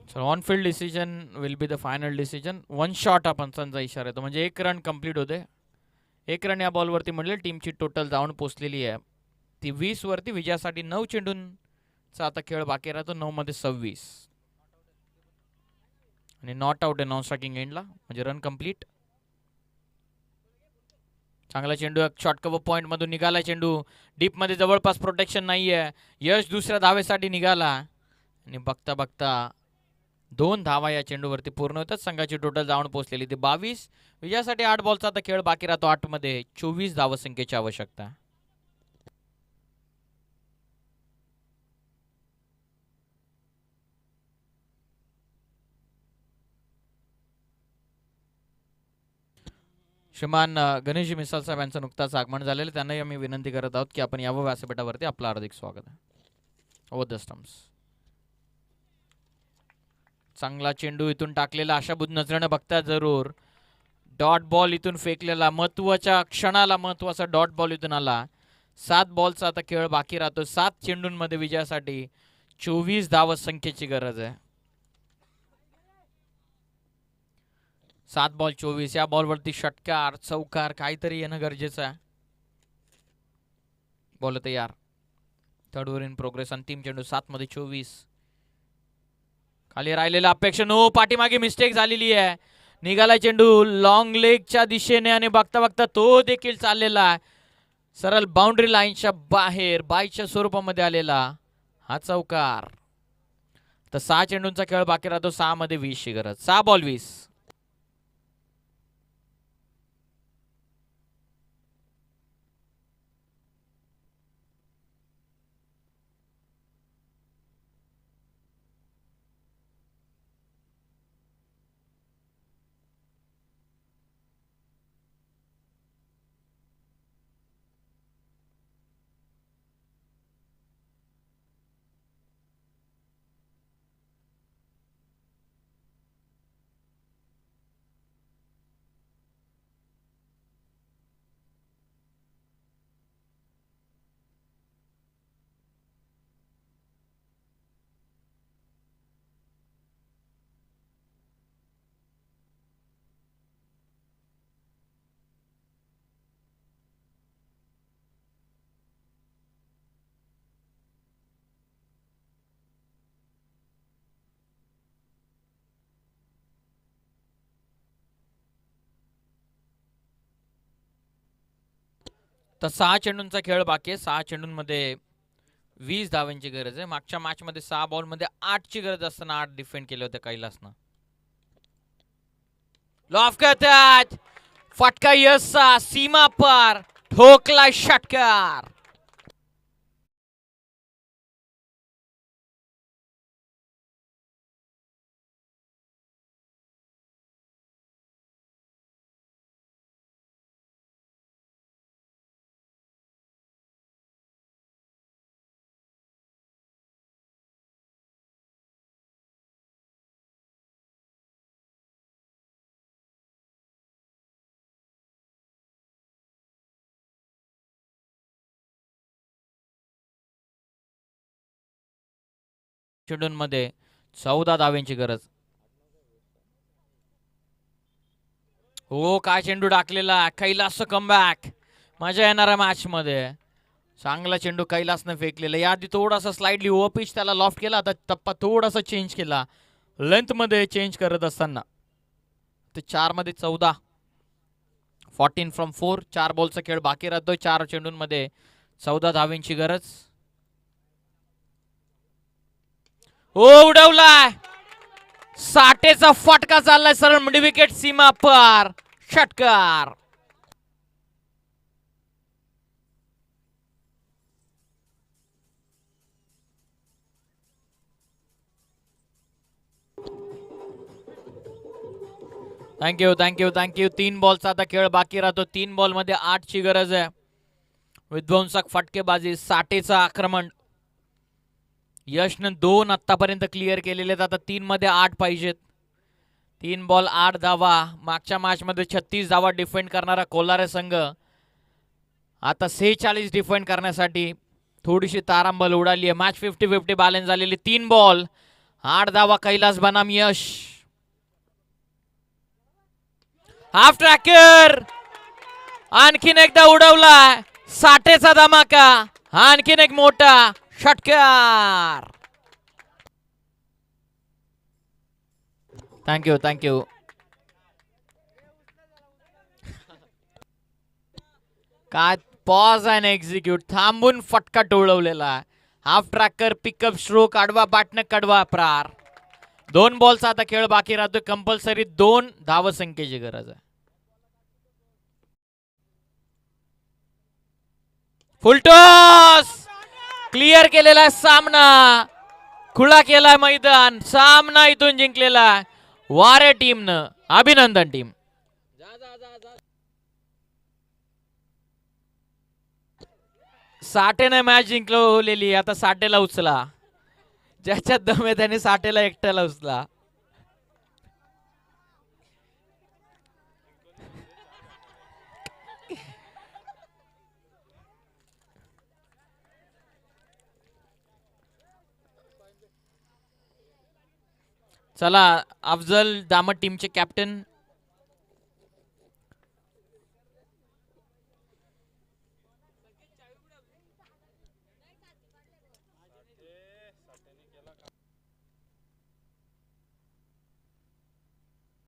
So on field decision will be the final decision. 1 shot हा पंचांचा इशारा येतो, म्हणजे 1 रन कंप्लीट होते. 1 रन या बॉलवरती म्हणजे टीमची टोटल जाऊन पोचलेली आहे ती 20 वरती. विजयासाठी 9 चेंडूंचा आता खेळ बाकी राहतो. 9 मध्ये 26 आणि नॉट आउट आहे नॉन स्ट्रायकिंग एंडला, म्हणजे रन कंप्लीट. चांगला चेंडू, शॉर्ट कव्हर पॉइंट मधून निघाला चेंडू. डीप मध्ये जवळपास प्रोटेक्शन नाहीये. यश दुसऱ्या धावेसाठी निघाला आणि बघता बघता 2 धावा या चेंडूवरती पूर्ण होतात. संघाची टोटल जाऊन पोहोचलेली ती 22. विजयासाठी 8 बॉलचा आता खेळ बाकी राहतो. 8 मध्ये 24 धावसंख्येची आवश्यकता. श्रीमान गणेश मिसाल साहेब यांचं नुकताच आगमन झालेलं, त्यांनाही आम्ही विनंती करत आहोत की आपण यावं व्यासपीठावरती. आपलं हार्दिक स्वागत आहे. Over the stumps. चांगला चेंडू इथून टाकलेला, आशाबुद्ध नजरेने बघता जरूर. डॉट बॉल इथून फेकलेला, महत्वाच्या क्षणाला महत्वाचा डॉट बॉल इथून आला. 7 बॉलचा आता खेळ बाकी राहतो. 7 चेंडूंमध्ये विजयासाठी 24 धावसंख्येची गरज आहे. 7 बॉल 24. या बॉलवरती षटकार चौकार काहीतरी येणं गरजेचं आहे. बॉल तयार. Third over in progress. अंतिम चेंडू. 7 मध्ये 24. खाली राहिलेला अपेक्षा नो, पाठीमागे मिस्टेक झालेली आहे. निघाला चेंडू लॉंग लेगच्या दिशेने आणि बघता बघता तो देखील चाललेला आहे सरळ बाउंड्री लाईनच्या बाहेर. बाईच्या स्वरूपामध्ये आलेला हा चौकार. तर 6 चेंडूंचा खेळ बाकी राहतो. 6 मध्ये 20 ची गरज. 6 बॉल 20. तर 6 चेंडूंचा खेळ बाकी आहे. 6 चेंडूंमध्ये 20 धावांची गरज आहे. मागच्या मॅच मध्ये 6 बॉल मध्ये 8 ची गरज असताना 8 डिफेंड केले होते कैलासनं. लॉफ करतात. फटका यशचा सीमा पार. ठोकला षटकार. चेंडूंमध्ये 14 धावांची गरज. हो, काय चेंडू टाकलेला. कैलास कमबॅक. मजा येणाऱ्या मॅच मध्ये. चांगला चेंडू कैलासनं फेकलेला. याआधी थोडासा स्लाइडली ओव्हर पिच त्याला लॉफ्ट केला. आता टप्पा थोडासा चेंज केला लेंथ मध्ये चेंज करत असताना. ते 4 मध्ये 14. 14 फ्रॉम 4. 4 बॉलचा खेळ बाकी राहतोय. 4 चेंडूंमध्ये 14 धावांची गरज. हो, उडवलाय. साठेचा फटका चाललाय सरळ मिड विकेट सीमा पार. षटकार. Thank you thank you thank you. 3 बॉलचा आता खेळ बाकी राहतो. 3 बॉल मध्ये 8 ची गरज आहे. विध्वंसक फटकेबाजी. साठेचं आक्रमण. यशनं 2 आतापर्यंत क्लिअर केलेले आहेत. आता 3 मध्ये 8 पाहिजेत. 3 बॉल 8 धावा. मागच्या मॅच मध्ये 36 धावा डिफेंड करणारा कोलारे संघ आता 46 डिफेंड करण्यासाठी थोडीशी तारांबळ उडाली आहे. मॅच 50-50 बॅलन्स झालेली. 3 बॉल 8 धावा कैलास बनाम यश. हाफ ट्रॅकर आणखीन एकदा उडवला. साठेचा धमाका. आणखीन एक मोठा षटकार. थँक्यू. काय पॉज अँड एक्झिक्यूट. थांबून फटका टोळवलेला. हाफ ट्रॅकर पिकअप स्ट्रोक आडवा बॅटने कडवा प्रार. 2 बॉलचा आता खेळ बाकी राहतोय. कंपल्सरी 2 धावसंख्येची गरज आहे. फुलटॉस क्लिअर केलेला सामना. खुला केला मैदान. सामना इथून जिंकलेला वारे टीमनं. अभिनंदन टीम. साठेने मॅच जिंकवलेली. आता साठेला उचला. ज्याच्यात दम आहे त्याने साठेला एकट्याला उचला. चला अफजल दामट टीमचे कॅप्टन